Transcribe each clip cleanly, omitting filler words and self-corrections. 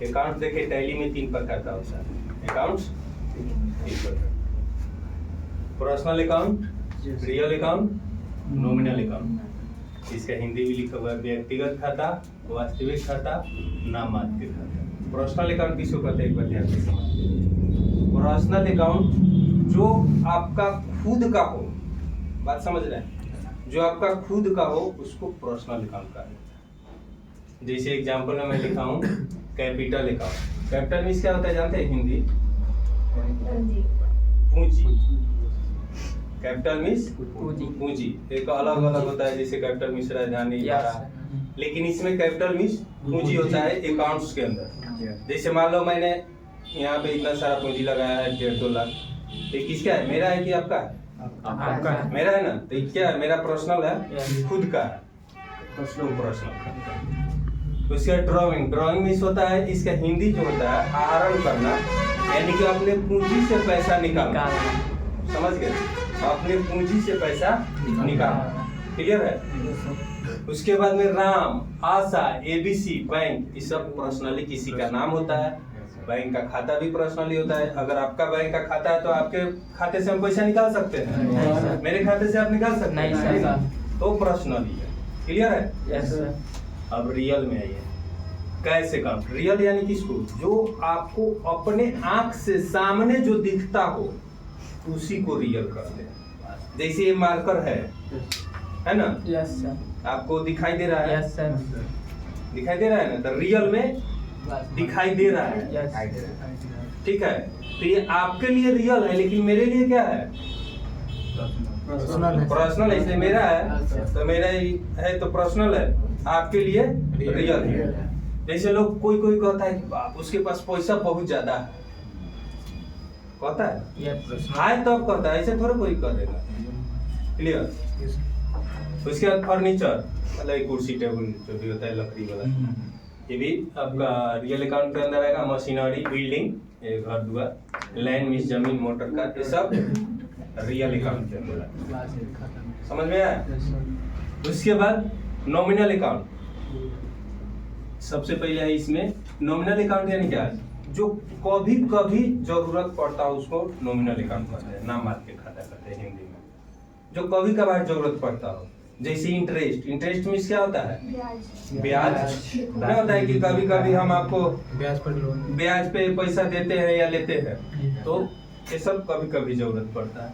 Account देखिए tally में 3 प्रकार का होता है। अकाउंट्स 3 प्रकार, personal account, real account, nominal account. इसका हिंदी भी लिखा हुआ है व्यक्तिगत खाता, वास्तविक खाता, नामात्र खाता। पर्सनल अकाउंट किसको कहते हैं एक बार ध्यान से समझिए। पर्सनल अकाउंट जो आपका खुद का हो, बात समझ रहे हैं, जो आपका खुद का हो उसको पर्सनल अकाउंट कहा जाता है। जैसे एग्जांपल में मैं लिखा हूँ कैपिटल अकाउंट। कैपिटल मीन्स क्या होता है जानते हैं हिंदी? पूंजी। कैपिटल मीन्स पूंजी। एक अलग अलग होता है, जैसे कैपिटल मीन्स राजधानी, लेकिन इसमें कैपिटल मीन्स पूंजी होता है अकाउंट्स के अंदर। जैसे मान लो मैंने यहाँ पे इतना सारा पूंजी लगाया है 1.5-2 लाख, ये किसका है? मेरा है कि आपका? आपका है। मेरा है ना, तो ये क्या है? मेरा पर्सनल है, खुद का है, पर्सनल। उसका ड्राइंग मीन्स होता है, इसका हिंदी जो होता है आहरण करना, यानी कि अपने पूंजी से पैसा निकालना। समझ गए? अपने पूंजी से पैसा निकालना। क्लियर है? उसके बाद में राम, आशा, एबीसी, बैंक, ये सब पर्सनली किसी का नाम होता है। बैंक का खाता भी पर्सनली होता है। अगर आपका बैंक का खाता है तो आपके खाते से हम पैसा निकाल सकते हैं, मेरे खाते से आप निकाल सकते हैं, तो पर्सनली है। क्लियर है? Yes sir. अब रियल में आइए। Cash account. रियल यानी किसको? जो आपको अपने आंख से सामने जो दिखता हो उसी को रियल कहते हैं। जैसे ये मार्कर है ना? Yes sir. आपको दिखाई दे रहा है? Yes sir. दिखाई दे रहा है ना? तो रियल में दिखाई दे रहा है। यस। ठीक है, तो ये आपके लिए रियल है, लेकिन मेरे लिए क्या है? पर्सनल है, इसलिए मेरा है तो मेरा ही है तो पर्सनल है, आपके लिए रियल है। जैसे लोग कोई कहता है कि बाप उसके पास पैसा बहुत ज्यादा है, कहता है तो कहता है, ऐसे थोड़ा कोई कह देगा। क्लियर? उसके बाद फर्नीचर, मतलब कुर्सी टेबल जो भी होता है लकड़ी वाला, ये भी आपका रियल अकाउंट के अंदर आएगा। मशीनरी, बिल्डिंग, घर दुआर, लैंड मीन्स जमीन, मोटर कार, ये सब रियल अकाउंट के अंदर आएगा। समझ में आया? उसके बाद नॉमिनल अकाउंट सबसे पहले है। इसमें नॉमिनल अकाउंट यानी क्या है? जो कभी कभी जरूरत पड़ता है उसको नॉमिनल अकाउंट कहते हैं, नामात्र खाता कहते हैं हिंदी में। जो कभी कभार जरूरत पड़ता हो, जैसे इंटरेस्ट मीन्स क्या होता है? ब्याज। क्या होता है कि कभी कभी हम आपको ब्याज पे पैसा देते हैं या लेते हैं, तो ये सब कभी कभी जरूरत पड़ता है।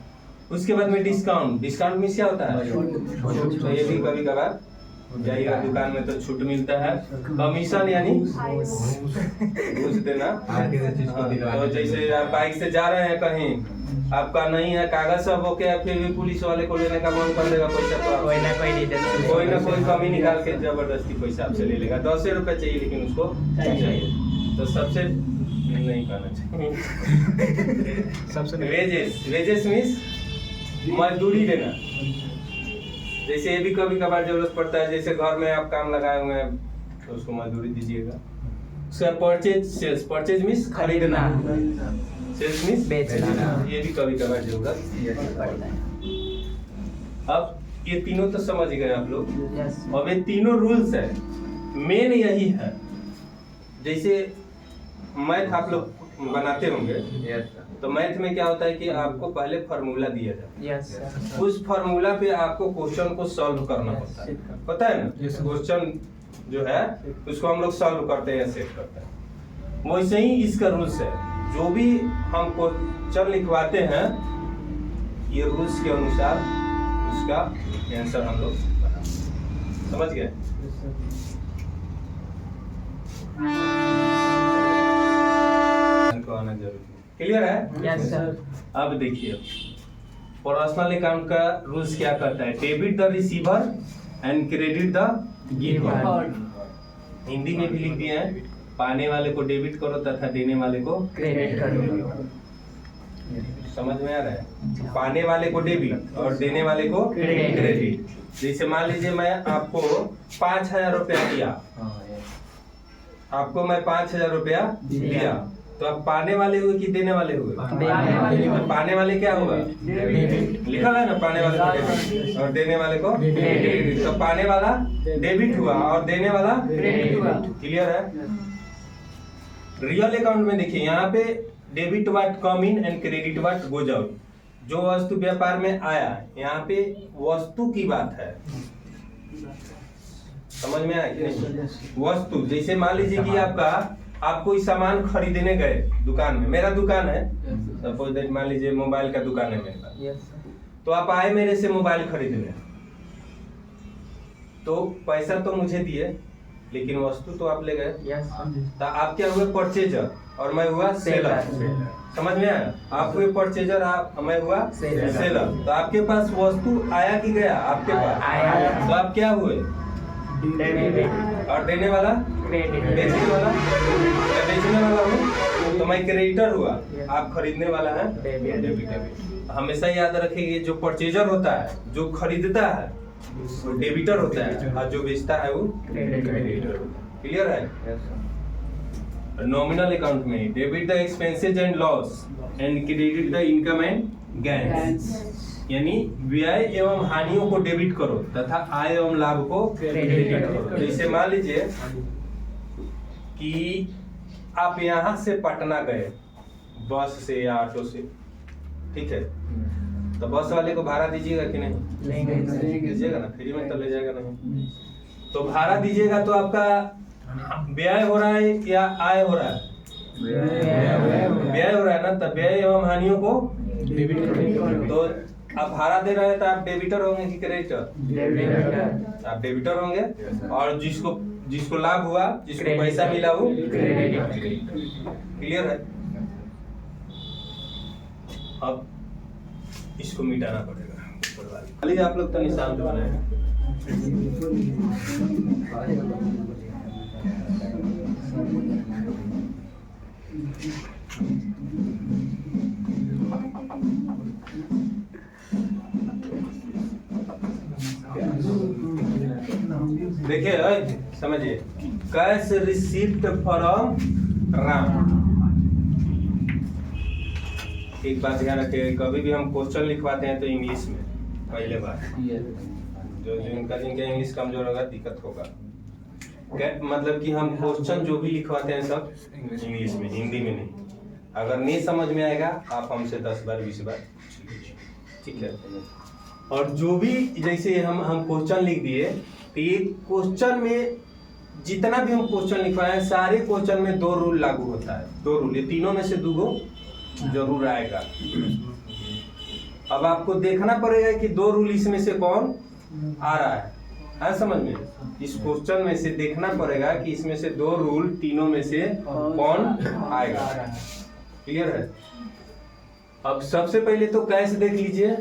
उसके बाद में डिस्काउंट मीन्स क्या होता है? तो ये भी कभी कभार जाइएगा दुकान में तो छूट मिलता है। कमीशन यानी घूस देना। तो जैसे आप बाइक से जा रहे हैं कहीं, आपका नहीं है कागज सब ओके, फिर भी पुलिस वाले को लेने का मन कर देगा पैसा, तो कोई ना कोई कमी निकाल के जबरदस्ती पैसा आपसे ले लेगा। 10 रुपए चाहिए लेकिन उसको चाहिए, तो सबसे नहीं करना चाहिए। सबसे वेजेस मीन्स मजदूरी देना। जैसे ये भी कभी कभार जरूरत पड़ता है, जैसे घर में आप काम लगाए हुए हैं तो उसको मजदूरी दीजिएगा। उसका परचेज मीन्स खरीदना, सेल्स मीन्स बेचना, ये भी कभी कभार जरूरत पड़ता है। अब ये तीनों तो समझ गए आप लोग। अब ये तीनों रूल्स है, मेन यही है। जैसे मैथ आप लोग बनाते होंगे, तो मैथ में क्या होता है कि आपको पहले फार्मूला दिया जाता है। उस फार्मूला पे आपको क्वेश्चन को सॉल्व करना होता है, पता है ना? क्वेश्चन जो है उसको हम लोग सॉल्व करते हैं या सेट करते हैं। वैसे ही इसका रूल्स है, जो भी हम क्वेश्चन लिखवाते हैं ये रूल्स के अनुसार उसका आंसर हम लोग बनाते हैं। समझ गए? आना जरूरी है। क्लियर है? Yes sir. अब देखिए पर्सनल अकाउंट का रूल्स क्या करता है? Debit the receiver and credit the giver. Hindi में भी लिख दिए हैं, पाने वाले को डेबिट करो तथा देने वाले को क्रेडिट करो। समझ में आ रहा है? पाने वाले को डेबिट और देने वाले को क्रेडिट। जैसे मान लीजिए मैं आपको 5000 रुपया दिया, आपको मैं 5000 रुपया दिया, तो आप पाने वाले हुए कि देने वाले हुए? पाने वाले क्या होगा? लिखा है ना, पाने वाले को डेबिट और देने वाले को क्रेडिट। तो पाने वाला डेबिट हुआ और देने वाला क्रेडिट हुआ। क्लियर है? रियल अकाउंट में देखिए यहाँ पे debit what come in and credit what goes out. जो वस्तु व्यापार में आया, यहाँ पे वस्तु की बात है, समझ में आया कि नहीं? वस्तु जैसे मान लीजिए कि आप कोई सामान खरीदने गए दुकान में, मेरा दुकान है सपोज दैट, मान लीजिए मोबाइल का दुकान है मेरे पास, तो आप आए मेरे से मोबाइल खरीदने, तो पैसा तो मुझे दिए लेकिन वस्तु तो आप ले गए। तो आप क्या हुए? परचेजर और मैं हुआ सेलर। समझ में आया? आप हुए परचेजर, मैं हुआ सेलर। तो आपके पास वस्तु आया कि गया? आपके पास आया। तो आप क्या हुए? और देने वाला, बेचने वाला, मैं बेचने वाला हूँ तो मैं क्रेडिटर हुआ, आप खरीदने वाला है डेबिटर। हमेशा याद रखिए जो परचेजर होता है, जो खरीदता है वो डेबिटर होता है और जो बेचता है वो क्रेडिटर। क्लियर है? नॉमिनल अकाउंट में debit the expenses and loss and credit the income and gains, यानी व्यय एवं हानियों को डेबिट करो तथा आय एवं लाभ को क्रेडिट करो। जैसे मान लीजिए कि आप यहाँ से पटना गए बस से या ऑटो से, ठीक है, तो बस वाले को भाड़ा दीजिएगा कि नहीं? दीजिएगा ना, फ्री में तो ले जाएगा नहीं। तो भाड़ा दीजिएगा तो आपका व्यय हो रहा है या आय हो रहा है? व्यय हो रहा है ना, तो व्यय एवं हानियों को डेबिट करो। तो आप भाड़ा दे रहे हैं तो आप डेबिटर होंगे कि क्रेडिटर? आप डेबिटर होंगे। और जिसको लाभ हुआ, जिसको पैसा मिला वो क्लियर है? अब इसको मिटाना पड़ेगा, खाली आप लोग तो निशान बनाए। देखिए समझिए, कैश रिसीव्ड फ्रॉम राम। एक बात ध्यान रखिए, कभी भी हम क्वेश्चन लिखवाते हैं तो इंग्लिश में पहले बात, जो जिनका इंग्लिश कमजोर होगा दिक्कत होगा। मतलब कि हम क्वेश्चन जो भी लिखवाते हैं सब इंग्लिश में, हिंदी में नहीं। अगर नहीं समझ में आएगा आप हमसे 10 बार 20 बार, ठीक है? और जो भी जैसे हम क्वेश्चन लिख दिए, तो ये क्वेश्चन में जितना भी हम क्वेश्चन लिखवाए हैं सारे क्वेश्चन में 2 रूल लागू होता है। 2 रूल, ये तीनों में से 2 जरूर आएगा। अब आपको देखना पड़ेगा कि 2 रूल इसमें से कौन आ रहा है समझ में? इस क्वेश्चन में से देखना पड़ेगा कि इसमें से 2 रूल तीनों में से कौन आएगा। क्लियर है? अब सबसे पहले तो कैश देख लीजिए,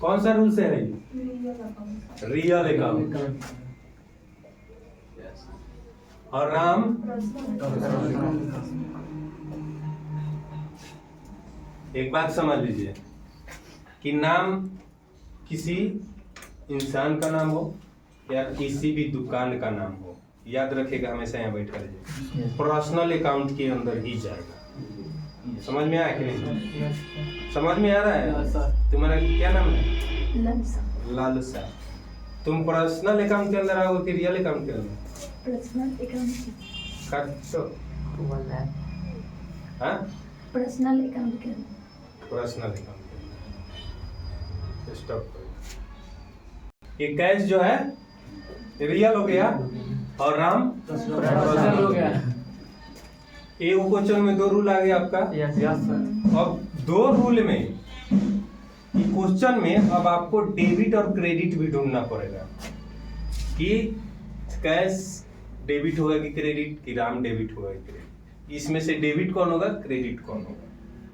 कौन सा रूल से है? Real account. और राम एक बात समझ लीजिए कि नाम किसी इंसान का नाम हो या किसी भी दुकान का नाम हो, याद रखिएगा हमेशा यहाँ बैठ कर पर्सनल अकाउंट के अंदर ही जाएगा। समझ में आया कि नहीं? समझ में आ रहा है? तुम्हारा क्या नाम है? लालसा। तुम पर्सनल अकाउंट के अंदर आओगे कि रियल अकाउंट के अंदर? पर्सनल अकाउंट के अंदर। Personal account stop. ये कैश जो है रियल हो गया और राम पर्सनल हो गया। एक क्वेश्चन में 2 रूल आ गया आपका। अब 2 रूल में क्वेश्चन में अब आपको डेबिट और क्रेडिट भी ढूंढना पड़ेगा कि कैश डेबिट होगा कि क्रेडिट, कि राम डेबिट होगा कि क्रेडिट। इसमें से डेबिट कौन होगा, क्रेडिट कौन होगा,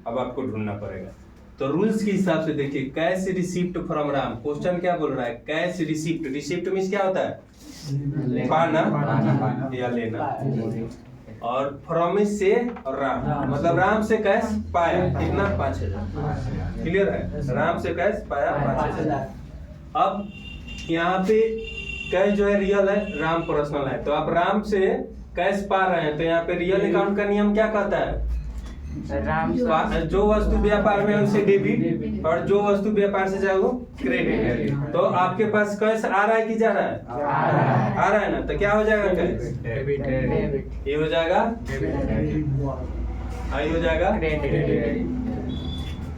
अब आपको ढूंढना पड़ेगा। तो रूल्स के हिसाब से देखिए, cash receipt from Ram. Question क्या बोल रहा है? Cash receipt. रिसीप्ट मींस क्या होता है? पाना या लेना। और फ्रॉम से राम, मतलब राम से कैश पाया कितना? 5000। क्लियर है? राम से कैश पाया 5000। अब यहाँ पे कैश जो है रियल है, राम पर्सनल है। तो आप राम से कैश पा रहे हैं तो यहाँ पे रियल अकाउंट का नियम क्या कहता है? राम जो वस्तु व्यापार में है उसे डेबिट, और जो वस्तु व्यापार से जाए वो क्रेडिट। तो आपके पास कैश आ रहा है कि जा रहा है? आ रहा है ना, तो क्या हो जाएगा कैश? डेबिट। ये हो जाएगा, आई हो जाएगा।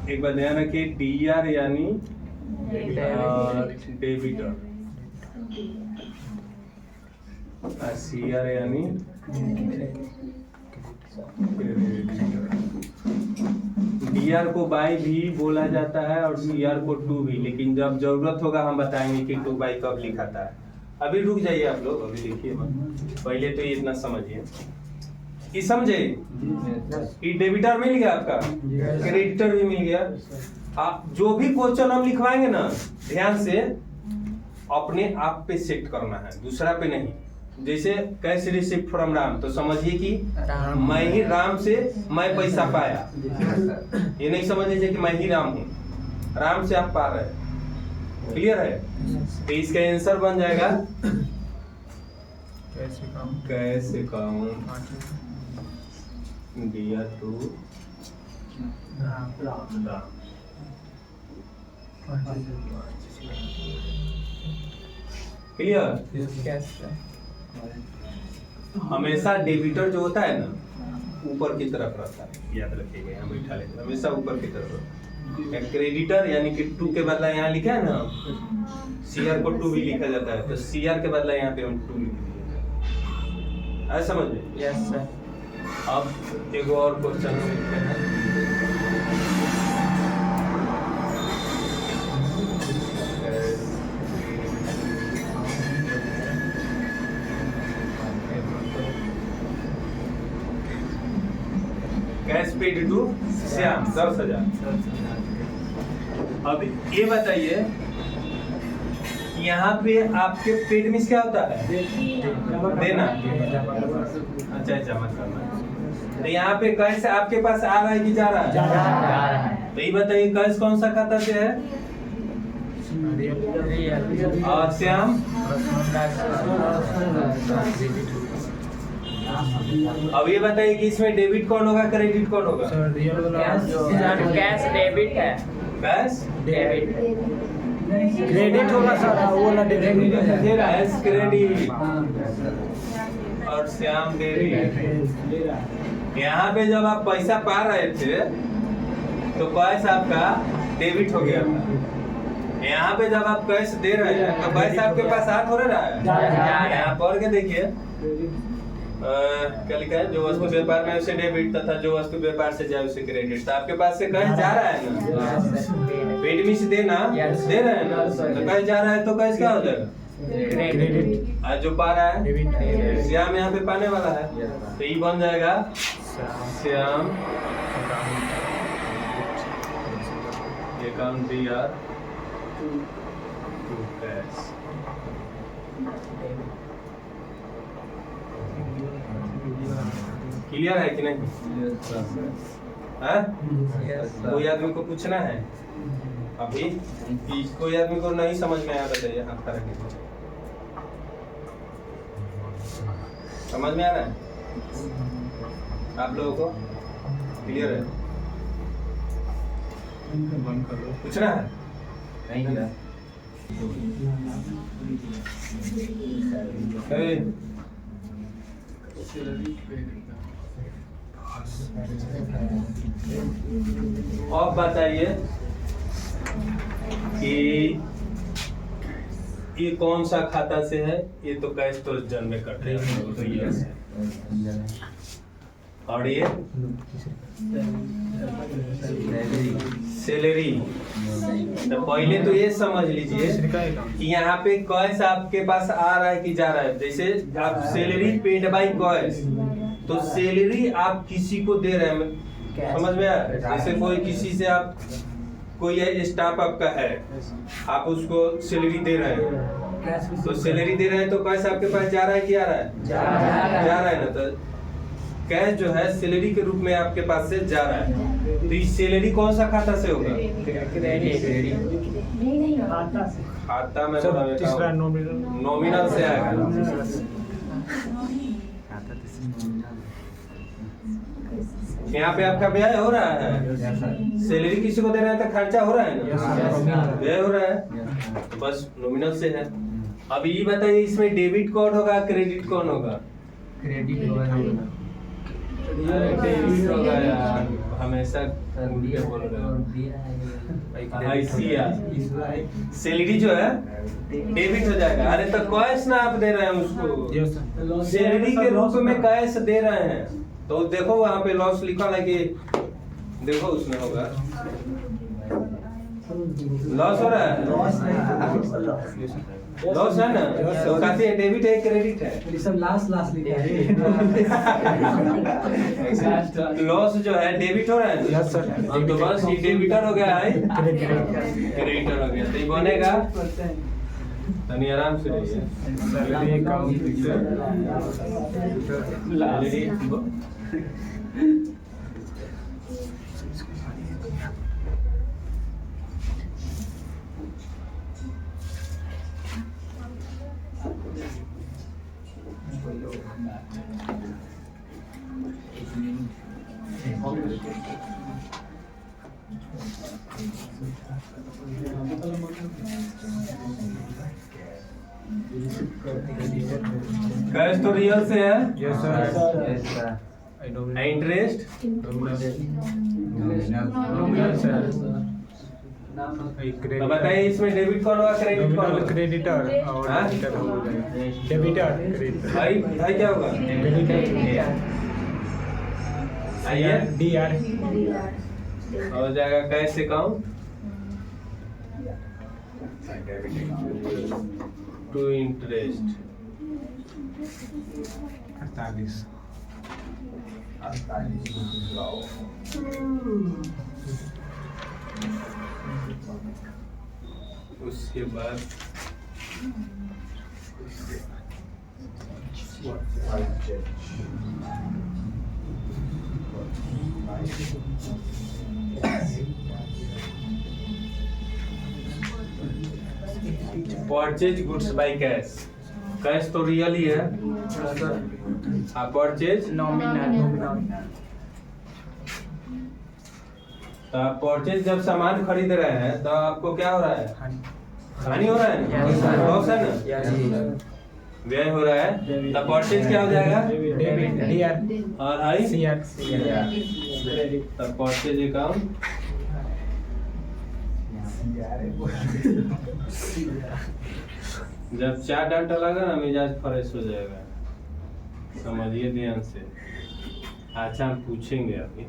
एक बार ध्यान रखिए, DR यानी डेबिटर, CR यानी DR को बाई भी बोला जाता है और CR को टू भी, लेकिन जब जरूरत होगा हम बताएंगे कि टू बाई कब लिखाता है। अभी रुक जाइए आप लोग, अभी लिखिए मत, पहले तो ये इतना समझिए कि समझे कि डेबिटर मिल गया आपका, क्रेडिटर भी मिल गया। आप जो भी क्वेश्चन हम लिखवाएंगे ना, ध्यान से अपने आप पे सेट करना है, दूसरा पे नहीं। जैसे कैश रिसिप्ट फ्रॉम राम, तो समझिए कि मैं ही राम से मैं पैसा पाया, ये नहीं समझ लीजिए कि मैं ही राम हूँ, राम से आप पा रहे हैं। क्लियर है? तो इसका आंसर बन जाएगा cash account DR to Ram. Clear? हमेशा डेबिटर जो होता है ना, ऊपर की तरफ रहता है, याद रखिएगा, यहाँ बैठा लेते हमेशा ऊपर की तरफ। क्रेडिटर यानी कि टू के बदला यहाँ लिखा है ना, CR को टू भी लिखा जाता है, तो CR के बदला यहाँ पे हम टू लिख दिए। आया समझ में? Yes sir. अब एक और क्वेश्चन लिखते हैं। Cash paid to Shyam 10,000। अब ये बताइए, यहाँ पे आपके पेड मीन्स क्या होता है? देना। अच्छा, जमा करना। तो यहाँ पे कैश आपके पास आ रहा है कि जा रहा है? जा रहा है। तो ये बताइए कैश कौन सा खाता से है? और श्याम? अब ये बताइए कि इसमें डेबिट कौन होगा, क्रेडिट कौन होगा? कैश डेबिट है। कैश डेबिट क्रेडिट होगा सर, वो वाला डेबिट है। कैश क्रेडिट और श्याम डेबिट। यहाँ पे जब आप पैसा पा रहे थे तो कैश आपका डेबिट हो गया था। यहाँ पे जब आप कैश दे रहे हैं तो कैश आपके पास आ थोड़ा रहा है। यहाँ पढ़ के देखिए, क्या लिखा है? जो वस्तु व्यापार में उसे डेबिट तथा जो वस्तु व्यापार से जाए उसे क्रेडिट। तो आपके पास से कैश जा रहा है ना, पेड में से देना दे रहे हैं ना, तो कैश जा रहा है तो कैश क्या हो जाएगा? क्रेडिट। आज जो पा रहा है श्याम यहाँ पे पाने वाला है, तो ये बन जाएगा Shyam account DR to cash. Clear है कि नहीं? कोई आदमी को पूछना है अभी कि कोई आदमी को नहीं समझ में आया, बताइए हाथ खड़ा कीजिए। समझ में आ रहा है आप लोगों को? क्लियर है? पूछना है? अब बताइए कि ये कौन सा खाता से है? ये तो कैश तो जन्म में कट रहा है, तो ये है। और ये सैलरी। तो पहले तो ये समझ लीजिए कि यहाँ पे कैश आपके पास आ रहा है कि जा रहा है। जैसे आप सैलरी पेड बाय कैश, तो सैलरी आप किसी को दे रहे हैं, समझ में आया? जैसे कोई किसी से आप कोई स्टाफ आपका है, आप उसको सैलरी दे रहे हैं, तो सैलरी दे रहे हैं तो कैश आपके पास जा रहा है कि आ रहा है? जा रहा है ना। तो कैश जो है सैलरी के रूप में आपके पास से जा रहा है। तो ये सैलरी कौन सा खाता से होगा? खाता में तीसरा नॉमिनल से आएगा। यहाँ पे आपका व्यय हो रहा है, सैलरी किसी को दे रहे हैं तो खर्चा हो रहा है ना, व्यय हो रहा है, बस नॉमिनल से है। अब ये बताइए इसमें डेबिट कौन होगा, क्रेडिट कौन होगा? क्रेडिट होगा। डेबिट होगा यार, हमेशा उल्टे बोल रहे हो। ICR सैलरी जो है डेबिट हो जाएगा। अरे तो कैश ना आप दे रहे हैं उसको, सैलरी के रूप में कैश दे रहे हैं, तो देखो वहाँ पे लॉस लिखा है कि देखो उसमें होगा लॉस हो रहा है, लॉस है ना, तो कहते हैं डेबिट है क्रेडिट है, सब लास्ट लिखा है। लॉस जो है डेबिट हो रहा है। Yes sir. अब तो बस ये डेबिटर हो गया है, क्रेडिटर हो गया, तो ये बनेगा। तनी आराम से रहिए। कैश तो रियल से है, yes sir. Yes sir. Interest तो बताइए इसमें डेबिट कौन होगा, क्रेडिट कौन होगा? क्रेडिटर और हाँ? डेबिटर हो जाएगा। डेबिटर क्रेडिटर भाई भाई क्या होगा? आइए DR हो जाएगा कैश अकाउंट टू इंटरेस्ट 48। उसके बाद purchase goods by cash. Cash तो रियल ही है, परचेज नॉमिनल। तो आप परचेज जब सामान खरीद रहे हैं तो आपको क्या हो रहा है, हानि हो रहा है ना, Yes, sir. लॉस है ना, व्यय हो रहा है, तो परचेज क्या हो जाएगा, डेबिट DR और आई CR तो परचेज अकाउंट जब 4 डाटा लगा ना मिजाज फ्रेश हो जाएगा, समझिए ध्यान से। अच्छा हम पूछेंगे अभी,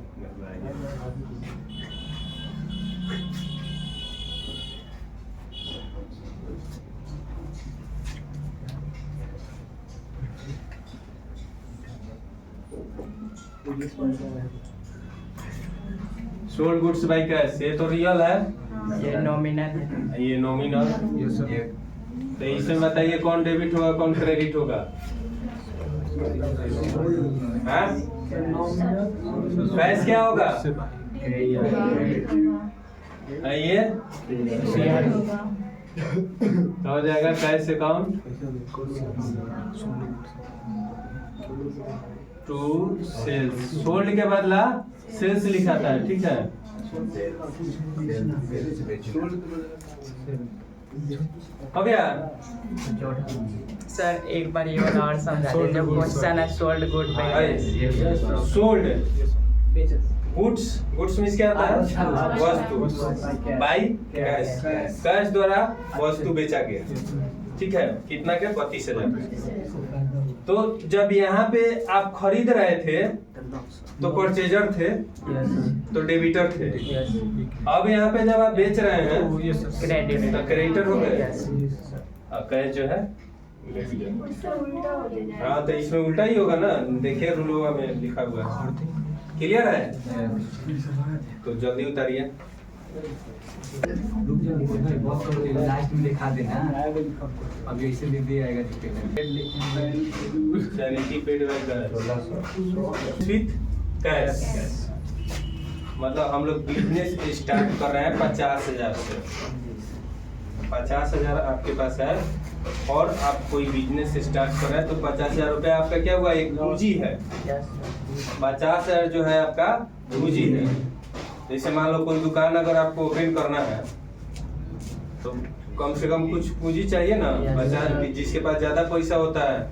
सोल्ड गुड्स बाय कैश, ये तो रियल है, ये नॉमिनल है। ये नॉमिनल। Yes sir. तो इसमें बताइए कौन डेबिट होगा कौन क्रेडिट होगा? हाँ? कैश क्या होगा? ये CR तो हो जाएगा cash account to sales. Sold के बदला सेल्स लिखाता है, ठीक है। हो गया सर एक बार ये वाला और समझा दीजिए। जो क्वेश्चन है sold good by sold goods, goods means क्या होता है, वस्तु, बाय कैश, कैश द्वारा वस्तु बेचा गया, ठीक है। कितना के 32,000। तो जब यहाँ पे आप खरीद रहे थे तो परचेजर थे, तो डेबिटर थे। अब यहाँ पे जब आप बेच रहे हैं क्रेडिट तो क्रेडिटर हो गए, और कैश जो है हाँ, तो इसमें उल्टा ही होगा ना, देखिए रूल में लिखा हुआ है, क्लियर है? तो जल्दी उतारिए। लास्ट में दिखा देना, अब ऐसे दे दिया आएगा चैरिटी पेड विथ कैश, मतलब हम लोग बिजनेस स्टार्ट कर रहे हैं 50,000 से। 50,000 आपके पास है, और आप कोई बिजनेस स्टार्ट कर रहे हैं तो 50,000 रुपया आपका क्या हुआ, एक पूंजी है। 50,000 जो है आपका पूंजी है। जैसे मान लो कोई दुकान अगर आपको ओपन करना है तो कम से कम कुछ पूंजी चाहिए ना। 50, जिसके पास ज्यादा पैसा होता है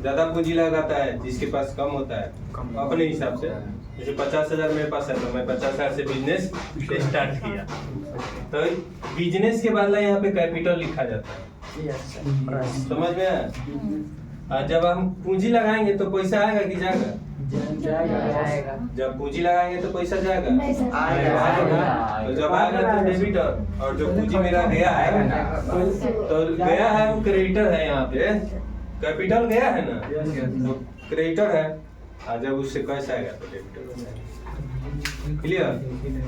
ज्यादा पूंजी लगाता है, जिसके पास कम होता है अपने हिसाब से। जैसे 50,000 मेरे पास है तो मैं 50,000 से बिजनेस स्टार्ट किया। तो बिजनेस के बाद यहाँ पे कैपिटल लिखा जाता है, समझ में आया। जब हम पूंजी लगाएंगे तो पैसा आएगा कि जाएगा? जाएगा। जब पूंजी लगाएंगे तो पैसा जाएगा? नहीं सर। आएगा। तो जब आएगा तो डेबिटर, और जो पूंजी मेरा गया है तो गया है वो क्रेडिटर है। यहाँ पे कैपिटल गया है ना, तो क्रेडिटर है। जब उससे कैश आएगा तो डेबिटर हो जाएगा। क्लियर?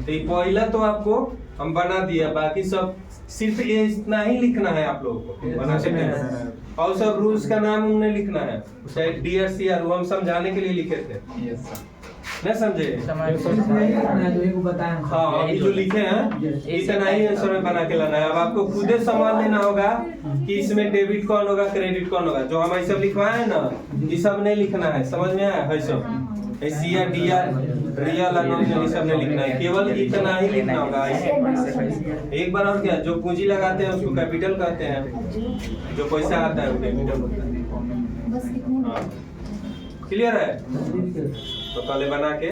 तो ये पहला तो आपको हम बना दिया, बाकी सब सिर्फ ये इतना ही लिखना है आप लोगों को बनाते हैं। और सब रूल्स का नाम उन्हें लिखना है, चाहे DRCR वो हम समझाने के लिए लिखे थे, नहीं समझे? हाँ, अभी जो लिखे हैं इतना ही आंसर में बना के लाना है। अब आपको खुद ही संभाल लेना होगा कि इसमें डेबिट कौन होगा, क्रेडिट कौन होगा। जो हम सब लिखवाए हैं ना, ये सब नहीं लिखना है, समझ में आया है? सब CR DR रियल ये सब नहीं लिखना है, केवल इतना ही लिखना होगा। एक बार और क्या, जो पूंजी लगाते हैं उसको कैपिटल कहते हैं, जो पैसा आता है वो कैपिटल होता है। बस इतने। क्लियर है? तो पहले बना के